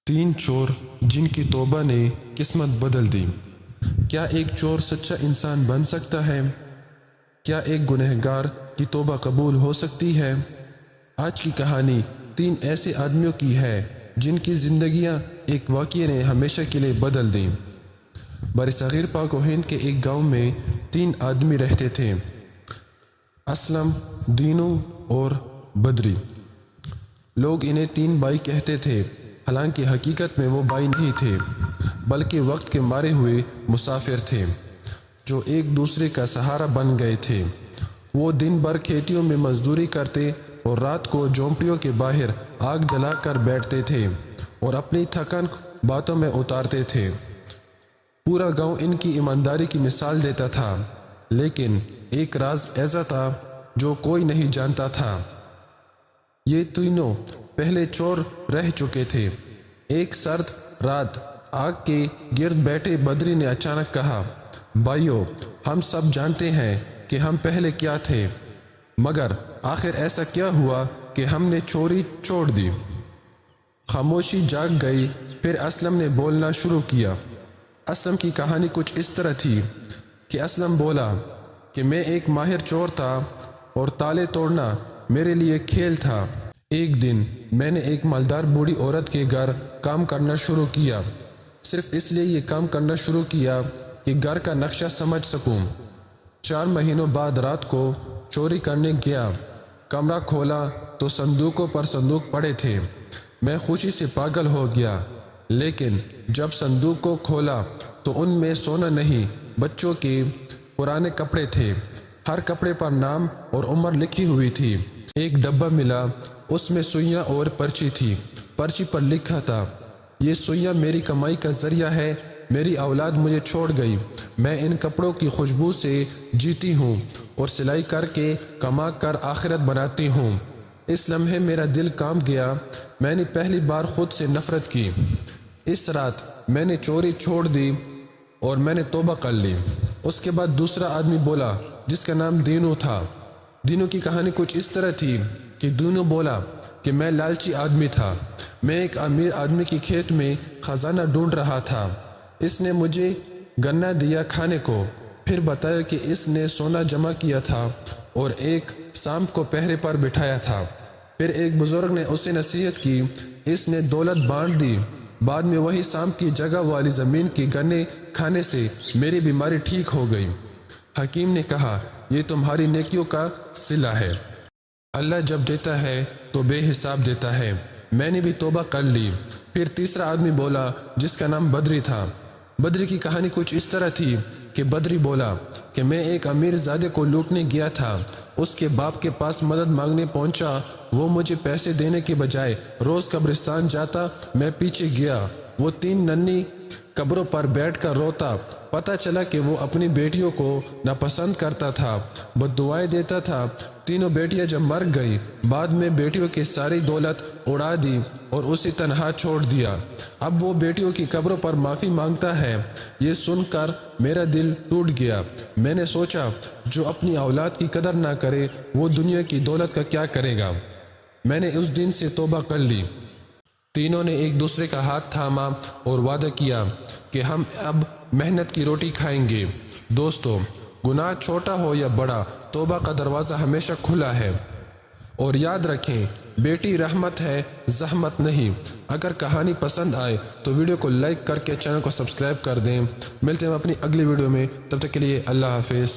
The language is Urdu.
تین چور جن کی توبہ نے قسمت بدل دی۔ کیا ایک چور سچا انسان بن سکتا ہے؟ کیا ایک گنہگار کی توبہ قبول ہو سکتی ہے؟ آج کی کہانی تین ایسے آدمیوں کی ہے جن کی زندگیاں ایک واقعے نے ہمیشہ کے لیے بدل دیں۔ برصغیر پاک و ہند کے ایک گاؤں میں تین آدمی رہتے تھے، اسلم، دینو اور بدری۔ لوگ انہیں تین بھائی کہتے تھے، حالانکہ حقیقت میں وہ بھائی نہیں تھے بلکہ وقت کے مارے ہوئے مسافر تھے جو ایک دوسرے کا سہارا بن گئے تھے۔ وہ دن بھر کھیتیوں میں مزدوری کرتے اور رات کو جھونپڑیوں کے باہر آگ جلا کر بیٹھتے تھے اور اپنی تھکن باتوں میں اتارتے تھے۔ پورا گاؤں ان کی ایمانداری کی مثال دیتا تھا، لیکن ایک راز ایسا تھا جو کوئی نہیں جانتا تھا۔ یہ تینوں پہلے چور رہ چکے تھے۔ ایک سرد رات آگ کے گرد بیٹھے بدری نے اچانک کہا، بھائیو، ہم سب جانتے ہیں کہ ہم پہلے کیا تھے، مگر آخر ایسا کیا ہوا کہ ہم نے چوری چھوڑ دی؟ خاموشی جاگ گئی، پھر اسلم نے بولنا شروع کیا۔ اسلم کی کہانی کچھ اس طرح تھی کہ اسلم بولا کہ میں ایک ماہر چور تھا اور تالے توڑنا میرے لیے کھیل تھا۔ ایک دن میں نے ایک مالدار بوڑھی عورت کے گھر کام کرنا شروع کیا، صرف اس لیے یہ کام کرنا شروع کیا کہ گھر کا نقشہ سمجھ سکوں۔ 4 مہینوں بعد رات کو چوری کرنے گیا، کمرہ کھولا تو صندوقوں پر صندوق پڑے تھے۔ میں خوشی سے پاگل ہو گیا، لیکن جب صندوق کو کھولا تو ان میں سونا نہیں، بچوں کے پرانے کپڑے تھے۔ ہر کپڑے پر نام اور عمر لکھی ہوئی تھی۔ ایک ڈبہ ملا، اس میں سوئیاں اور پرچی تھی۔ پرچی پر لکھا تھا، یہ سوئیاں میری کمائی کا ذریعہ ہے، میری اولاد مجھے چھوڑ گئی، میں ان کپڑوں کی خوشبو سے جیتی ہوں اور سلائی کر کے کما کر آخرت بناتی ہوں۔ اس لمحے میرا دل کانپ گیا، میں نے پہلی بار خود سے نفرت کی۔ اس رات میں نے چوری چھوڑ دی اور میں نے توبہ کر لی۔ اس کے بعد دوسرا آدمی بولا جس کا نام دینو تھا۔ دینو کی کہانی کچھ اس طرح تھی کہ دینو بولا کہ میں لالچی آدمی تھا، میں ایک امیر آدمی کی کھیت میں خزانہ ڈھونڈ رہا تھا۔ اس نے مجھے گنا دیا کھانے کو، پھر بتایا کہ اس نے سونا جمع کیا تھا اور ایک سانپ کو پہرے پر بٹھایا تھا۔ پھر ایک بزرگ نے اسے نصیحت کی، اس نے دولت بانٹ دی۔ بعد میں وہی سانپ کی جگہ والی زمین کے گنے کھانے سے میری بیماری ٹھیک ہو گئی۔ حکیم نے کہا، یہ تمہاری نیکیوں کا صلہ ہے۔ اللہ جب دیتا ہے تو بے حساب دیتا ہے۔ میں نے بھی توبہ کر لی۔ پھر تیسرا آدمی بولا جس کا نام بدری تھا۔ بدری کی کہانی کچھ اس طرح تھی کہ بدری بولا کہ میں ایک امیر زادے کو لوٹنے گیا تھا، اس کے باپ کے پاس مدد مانگنے پہنچا، وہ مجھے پیسے دینے کے بجائے روز قبرستان جاتا، میں پیچھے گیا، وہ 3 ننھی قبروں پر بیٹھ کر روتا۔ پتہ چلا کہ وہ اپنی بیٹیوں کو ناپسند کرتا تھا، بد دعائیں دیتا تھا۔ تینوں بیٹیاں جب مر گئی، بعد میں بیٹیوں کی ساری دولت اڑا دی اور اسے تنہا چھوڑ دیا۔ اب وہ بیٹیوں کی قبروں پر معافی مانگتا ہے۔ یہ سن کر میرا دل ٹوٹ گیا۔ میں نے سوچا، جو اپنی اولاد کی قدر نہ کرے وہ دنیا کی دولت کا کیا کرے گا؟ میں نے اس دن سے توبہ کر لی۔ تینوں نے ایک دوسرے کا ہاتھ تھاما اور وعدہ کیا کہ ہم اب محنت کی روٹی کھائیں گے۔ دوستو، گناہ چھوٹا ہو یا بڑا، توبہ کا دروازہ ہمیشہ کھلا ہے۔ اور یاد رکھیں، بیٹی رحمت ہے، زحمت نہیں۔ اگر کہانی پسند آئے تو ویڈیو کو لائک کر کے چینل کو سبسکرائب کر دیں۔ ملتے ہیں اپنی اگلی ویڈیو میں، تب تک کے لیے اللہ حافظ۔